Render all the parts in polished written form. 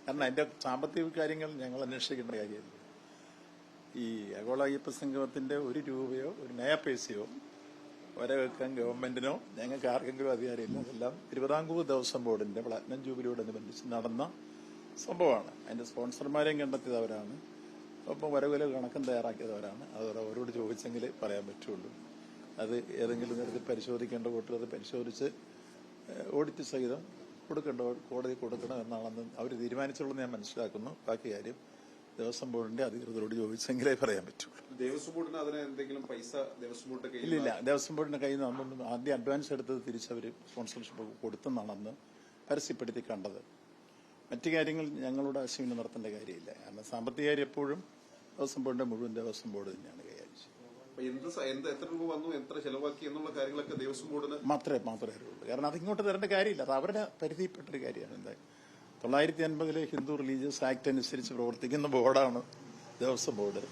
കാരണം അതിന്റെ സാമ്പത്തിക കാര്യങ്ങൾ ഞങ്ങൾ അന്വേഷിക്കേണ്ട കാര്യമല്ല. ഈ ആഗോള അയ്യപ്പ സംഗമത്തിന്റെ ഒരു രൂപയോ ഒരു നയ പൈസയോ വരവെക്കാൻ ഗവൺമെന്റിനോ ഞങ്ങൾക്ക് ആർക്കെങ്കിലും അധികാരമില്ല. അതെല്ലാം തിരുവിതാംകൂർ ദേവസ്വം ബോർഡിന്റെ പ്ലാറ്റിനം ജൂബിലിയോടനുബന്ധിച്ച് നടന്ന സംഭവമാണ്. അതിന്റെ സ്പോൺസർമാരെയും കണ്ടെത്തിയത് അവരാണ്. ഒപ്പം വരവില കണക്കും തയ്യാറാക്കിയതവരാണ്. അത് അവരോട് ചോദിച്ചെങ്കിൽ പറയാൻ പറ്റുള്ളൂ. അത് ഏതെങ്കിലും തരത്തിൽ പരിശോധിക്കേണ്ട കൂട്ടർ അത് പരിശോധിച്ച് ഓഡിറ്റ് സഹിതം കൊടുക്കേണ്ട കോടതി കൊടുക്കണം എന്നാണെന്ന് അവർ തീരുമാനിച്ചുള്ളൂ ഞാൻ മനസ്സിലാക്കുന്നു. ബാക്കി കാര്യം ദേവസ്വം ബോർഡിന്റെ അധികൃതരോട് ചോദിച്ചെങ്കിലേ പറയാൻ പറ്റുള്ളൂ. ദേവസ്വം ബോർഡിന് അതിന് എന്തെങ്കിലും പൈസ ദേവസ്വം ബോർഡിന്റെ ഇല്ല. ദേവസ്വം ബോർഡിന്റെ കയ്യിൽ നിന്ന് അന്നൊന്നും ആദ്യം അഡ്വാൻസ് എടുത്തത് തിരിച്ചവർ സ്പോൺസർഷിപ്പ് കൊടുത്തെന്നാണ് അന്ന് പരസ്യപ്പെടുത്തി കണ്ടത്. മറ്റു കാര്യങ്ങൾ ഞങ്ങളുടെ ആശയം നടത്തേണ്ട കാര്യമില്ല. കാരണം സാമ്പത്തിക കാര്യം എപ്പോഴും ദേവസ്വം ബോർഡിന്റെ മുഴുവൻ ദേവസ്വം ബോർഡ് തന്നെയാണ് കൈകാര്യം. എത്ര രൂപ വന്നു, എത്ര ചെലവാക്കി എന്നുള്ള കാര്യങ്ങളൊക്കെ ദേവസ്വം ബോർഡിന് മാത്രമേ അറിയുള്ളൂ. കാരണം അത് ഇങ്ങോട്ട് തരേണ്ട കാര്യമില്ല. അത് അവരുടെ പരിധിയിൽപ്പെട്ടൊരു കാര്യമാണ്. എന്താ 950 ഹിന്ദു റിലീജിയസ് ആക്ട് അനുസരിച്ച് പ്രവർത്തിക്കുന്ന ബോർഡാണ് ദേവസ്വം ബോർഡ്.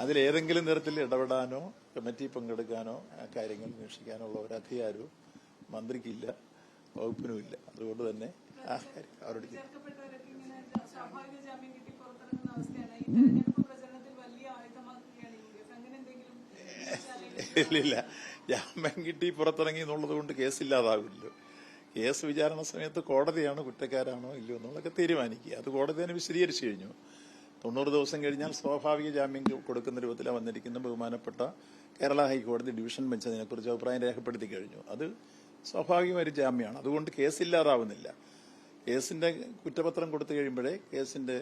അതിലേതെങ്കിലും തരത്തിൽ ഇടപെടാനോ കമ്മിറ്റി പങ്കെടുക്കാനോ ആ കാര്യങ്ങൾ അന്വേഷിക്കാനോ ഉള്ള ഒരു അധികാരവും മന്ത്രിക്കില്ല, വകുപ്പിനുമില്ല. അതുകൊണ്ട് തന്നെ ആ കാര്യം അവരോട് ഇല്ല. ജാമ്യം കിട്ടി പുറത്തിറങ്ങി എന്നുള്ളത് കൊണ്ട് കേസില്ലാതാവില്ലോ. കേസ് വിചാരണ സമയത്ത് കോടതിയാണ് കുറ്റക്കാരാണോ ഇല്ലയോ എന്നുള്ളതൊക്കെ തീരുമാനിക്കുക. അത് കോടതി തന്നെ വിശദീകരിച്ചു കഴിഞ്ഞു. 90 ദിവസം കഴിഞ്ഞാൽ സ്വാഭാവിക ജാമ്യം കൊടുക്കുന്ന രൂപത്തിലാണ് വന്നിരിക്കുന്ന ബഹുമാനപ്പെട്ട കേരള ഹൈക്കോടതി ഡിവിഷൻ ബെഞ്ച് അതിനെക്കുറിച്ച് അഭിപ്രായം രേഖപ്പെടുത്തി കഴിഞ്ഞു. അത് സ്വാഭാവികമായ ഒരു ജാമ്യമാണ്. അതുകൊണ്ട് കേസില്ലാതാവുന്നില്ല. കേസിന്റെ കുറ്റപത്രം കൊടുത്തു കഴിയുമ്പോഴേ കേസിന്റെ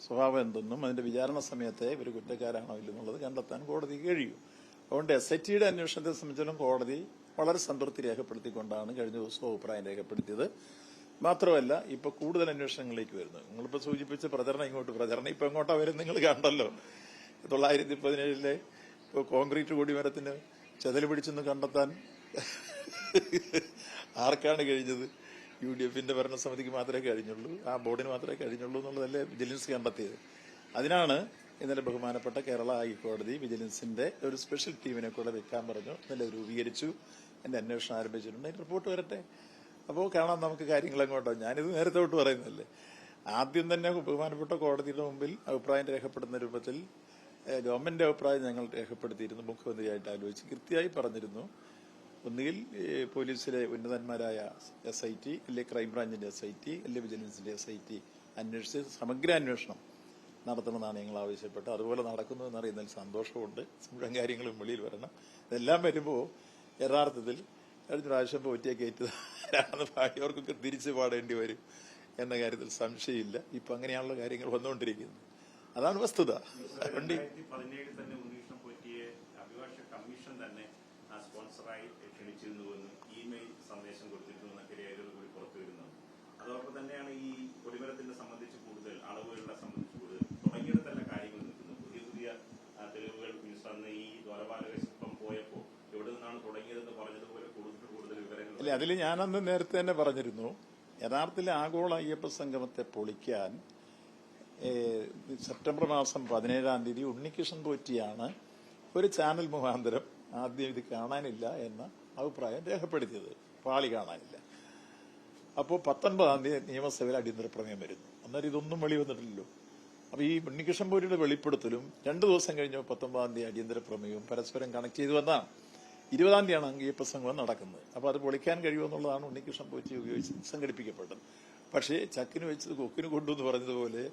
സ്വഭാവം എന്തെന്നും അതിന്റെ വിചാരണ സമയത്തെ ഇവർ കുറ്റക്കാരാണോ ഇല്ലെന്നുള്ളത് കണ്ടെത്താൻ കോടതിക്ക് കഴിയും. അതുകൊണ്ട് SITയുടെ അന്വേഷണത്തെ സംബന്ധിച്ചിടത്തോളം കോടതി വളരെ സംതൃപ്തി രേഖപ്പെടുത്തിക്കൊണ്ടാണ് കഴിഞ്ഞ ദിവസം അഭിപ്രായം രേഖപ്പെടുത്തിയത്. മാത്രമല്ല ഇപ്പൊ കൂടുതൽ അന്വേഷണങ്ങളിലേക്ക് വരുന്നു. നിങ്ങളിപ്പോ സൂചിപ്പിച്ച പ്രചരണം ഇപ്പൊ എങ്ങോട്ടാ വരും നിങ്ങൾ കണ്ടല്ലോ. 917 കോൺക്രീറ്റ് കൊടിമരത്തിന് ചെതല് പിടിച്ചെന്ന് കണ്ടെത്താൻ ആർക്കാണ് കഴിഞ്ഞത്? UDFന്റെ ഭരണസമിതിക്ക് മാത്രമേ കഴിഞ്ഞുള്ളൂ, ആ ബോർഡിന് മാത്രമേ കഴിഞ്ഞുള്ളൂ എന്നുള്ളതല്ലേ വിജിലൻസ് കണ്ടെത്തിയത്. അതിനാണ് ഇന്നലെ ബഹുമാനപ്പെട്ട കേരള ഹൈക്കോടതി വിജിലൻസിന്റെ ഒരു സ്പെഷ്യൽ ടീമിനെ കൂടെ വെക്കാൻ പറഞ്ഞു. ഇന്നലെ രൂപീകരിച്ചു. എന്റെ അന്വേഷണം ആരംഭിച്ചിട്ടുണ്ട്. അതിന്റെ റിപ്പോർട്ട് വരട്ടെ. അപ്പോൾ കാണാം നമുക്ക് കാര്യങ്ങൾ എങ്ങോട്ടോ. ഞാനിത് നേരത്തെ തൊട്ട് പറയുന്നതല്ലേ. ആദ്യം തന്നെ ബഹുമാനപ്പെട്ട കോടതിയുടെ മുമ്പിൽ അഭിപ്രായം രേഖപ്പെടുന്ന രൂപത്തിൽ ഗവൺമെന്റ് അഭിപ്രായം ഞങ്ങൾ രേഖപ്പെടുത്തിയിരുന്നു. മുഖ്യമന്ത്രിയായിട്ട് ആലോചിച്ച് കൃത്യമായി പറഞ്ഞിരുന്നു. ഒന്നുകിൽ പോലീസിലെ ഉന്നതന്മാരായ SIT, അല്ലെ ക്രൈംബ്രാഞ്ചിന്റെ SIT, അല്ലെ വിജിലൻസിന്റെ SIT അന്വേഷിച്ച് സമഗ്ര അന്വേഷണം നടത്തണമെന്നാണ് ഞങ്ങൾ ആവശ്യപ്പെട്ടത്. അതുപോലെ നടക്കുന്നു എന്നറിയുന്നതിൽ സന്തോഷമുണ്ട്. മുഴുവൻ കാര്യങ്ങളും വെളിയിൽ വരണം. ഇതെല്ലാം വരുമ്പോൾ യഥാർത്ഥത്തിൽ കഴിഞ്ഞ പ്രാവശ്യം പോറ്റിയെ കയറ്റുന്നവരാണെന്ന് ഭാഗ്യവർക്കൊക്കെ തിരിച്ചു പാടേണ്ടി വരും എന്ന കാര്യത്തിൽ സംശയമില്ല. ഇപ്പൊ അങ്ങനെയാണല്ലോ കാര്യങ്ങൾ വന്നുകൊണ്ടിരിക്കുന്നത്. അതാണ് വസ്തുത. അതുകൊണ്ട് സ്പോൺസറായി ക്ഷണിച്ചിരുന്നുവെന്ന് ഇമെയിൽ സന്ദേശം കൊടുത്തിരുന്നുവെന്നൊക്കെ രേഖകൾ കൂടി പുറത്തു വരുന്നത്. അതോടൊപ്പം തന്നെയാണ് ഈ കൊടിമരത്തിന്റെ സംബന്ധിച്ച് കൂടുതൽ അളവുകളെ സംബന്ധിച്ച് കൂടുതൽ തുടങ്ങിയിടത്തല്ല കാര്യങ്ങൾ നിൽക്കുന്നത്. പുതിയ തെളിവുകൾ അന്ന് ഈ ദ്വാരപാലക ശില്പം പോയപ്പോ എവിടെ നിന്നാണ് തുടങ്ങിയതെന്ന് പറഞ്ഞതുപോലെ കൂടുതൽ വിവരങ്ങൾ. അല്ലെ, അതിൽ ഞാനന്ന് നേരത്തെ തന്നെ പറഞ്ഞിരുന്നു. യഥാർത്ഥത്തിൽ ആഗോള അയ്യപ്പ സംഗമത്തെ പൊളിക്കാൻ സെപ്റ്റംബർ മാസം 17-ാം തീയതി ഉണ്ണികൃഷ്ണൻ പോറ്റിയാണ് ഒരു ചാനൽ മുഖാന്തരം ആദ്യം ഇത് കാണാനില്ല എന്ന അഭിപ്രായം രേഖപ്പെടുത്തിയത്. പാളി കാണാനില്ല. അപ്പോൾ 19-ാം തീയതി നിയമസഭയിൽ അടിയന്തര പ്രമേയം വരുന്നു. അന്നേരം ഇതൊന്നും വെളി വന്നിട്ടില്ലല്ലോ. അപ്പൊ ഈ ഉണ്ണികൃഷ്ണൻ പോറ്റിയുടെ വെളിപ്പെടുത്തലും 2 ദിവസം കഴിഞ്ഞ 19-ാം തീയതി അടിയന്തര പ്രമേയവും പരസ്പരം കണക്ട് ചെയ്തു വന്നാണ്. 20-ാം തീയതിയാണ് അയ്യപ്പ സംഗമം നടക്കുന്നത്. അപ്പൊ അത് പൊളിക്കാൻ കഴിയുമെന്നുള്ളതാണ് ഉണ്ണികൃഷ്ണൻ പോറ്റി ഉപയോഗിച്ച് സംഘടിപ്പിക്കപ്പെട്ടത്. പക്ഷേ ചക്കിന് വെച്ചത് കൊക്കിന് കൊണ്ടു എന്ന് പറഞ്ഞതുപോലെ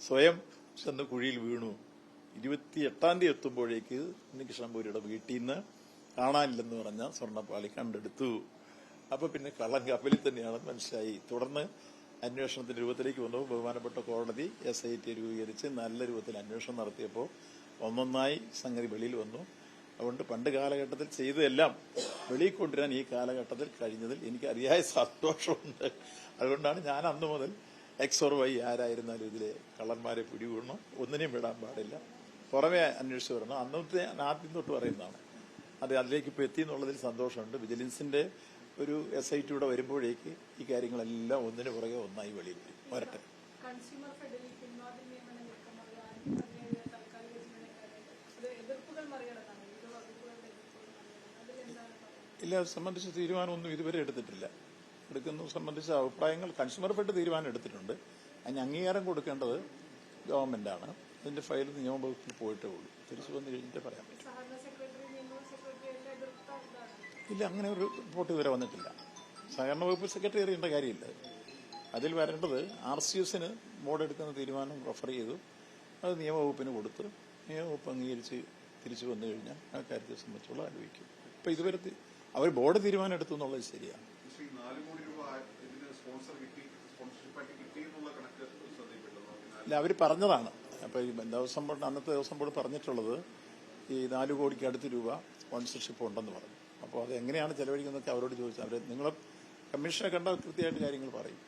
സ്വയം ചെന്ന് കുഴിയിൽ വീണു. 28-ാം തീയതി എത്തുമ്പോഴേക്ക് ഉണ്ണികൃഷ്ണൻ പോറ്റിയുടെ വീട്ടിൽ നിന്ന് കാണാനില്ലെന്ന് പറഞ്ഞ സ്വർണ്ണപ്പാളി കണ്ടെടുത്തു. അപ്പൊ പിന്നെ കള്ളൻ കപ്പലിൽ തന്നെയാണെന്ന് മനസ്സിലായി. തുടർന്ന് അന്വേഷണത്തിന്റെ രൂപത്തിലേക്ക് വന്നു. ബഹുമാനപ്പെട്ട കോടതി SIT രൂപീകരിച്ച് നല്ല രൂപത്തിൽ അന്വേഷണം നടത്തിയപ്പോൾ ഒന്നൊന്നായി സംഗതി വെളിയിൽ വന്നു. അതുകൊണ്ട് പണ്ട് കാലഘട്ടത്തിൽ ചെയ്തതെല്ലാം വെളിയിൽ കൊണ്ടുവരാൻ ഈ കാലഘട്ടത്തിൽ കഴിഞ്ഞതിൽ എനിക്ക് അതിയായ സന്തോഷമുണ്ട്. അതുകൊണ്ടാണ് ഞാൻ അന്നു മുതൽ XOR ആരായിരുന്നാലും ഇതിലെ കള്ളന്മാരെ പിടികൂടണം, ഒന്നിനെയും വിടാൻ പാടില്ല, പുറമെ അന്വേഷിച്ച് വരണം. അന്നത്തെ ആദ്യം തൊട്ട് പറയുന്നതാണ്. അത് അതിലേക്ക് ഇപ്പൊ എത്തി എന്നുള്ളതിൽ സന്തോഷമുണ്ട്. വിജിലൻസിന്റെ ഒരു SIT വരുമ്പോഴേക്ക് ഈ കാര്യങ്ങളെല്ലാം ഒന്നിനു പുറകെ ഒന്നായി വെളിയിൽ വരട്ടെ. ഇല്ല, അത് സംബന്ധിച്ച തീരുമാനമൊന്നും ഇതുവരെ എടുത്തിട്ടില്ല. എടുക്കുന്നത് സംബന്ധിച്ച അഭിപ്രായങ്ങൾ കൺസ്യൂമർ ഫെഡ് തീരുമാനം എടുത്തിട്ടുണ്ട്. അതിന് അംഗീകാരം കൊടുക്കേണ്ടത് ഗവൺമെന്റാണ്. അതിന്റെ ഫയൽ നിയമവകുപ്പിൽ പോയിട്ടേ ഉള്ളൂ. തിരിച്ചു വന്നു കഴിഞ്ഞിട്ട് പറയാൻ പറ്റും. ഇല്ല, അങ്ങനെ ഒരു റിപ്പോർട്ട് ഇതുവരെ വന്നിട്ടില്ല. സഹകരണ വകുപ്പ് സെക്രട്ടറി അറിയേണ്ട കാര്യമില്ല. അതിൽ വരേണ്ടത് RCSന് ബോർഡ് എടുക്കുന്ന തീരുമാനം റെഫർ ചെയ്തു, അത് നിയമവകുപ്പിന് കൊടുത്ത് നിയമവകുപ്പ് അംഗീകരിച്ച് തിരിച്ചു വന്നു കഴിഞ്ഞാൽ ആ കാര്യത്തെ സംബന്ധിച്ചുള്ള ആലോചിക്കും. ഇപ്പൊ ഇതുവരെ അവർ ബോർഡ് തീരുമാനം എടുത്തു എന്നുള്ളത് ശരിയാണ്. 4 കോടി രൂപ ഇതിന് സ്പോൺസർഷിപ്പായിട്ട് കിട്ടി എന്നുള്ള കണക്ക് ശ്രദ്ധയിൽപ്പെട്ടു. അല്ല, അവർ പറഞ്ഞതാണ്. അപ്പൊ ഈ അന്നത്തെ ദിവസം ബോർഡ് പറഞ്ഞിട്ടുള്ളത് ഈ 4 കോടിക്ക് അടുത്ത് രൂപ സ്പോൺസർഷിപ്പ് ഉണ്ടെന്ന് പറഞ്ഞു. അപ്പോൾ അത് എങ്ങനെയാണ് ചെലവഴിക്കുന്നതൊക്കെ അവരോട് ചോദിച്ചാൽ അവർ നിങ്ങളെ കമ്മീഷനെ കണ്ട കൃത്യമായിട്ട് കാര്യങ്ങൾ പറയും.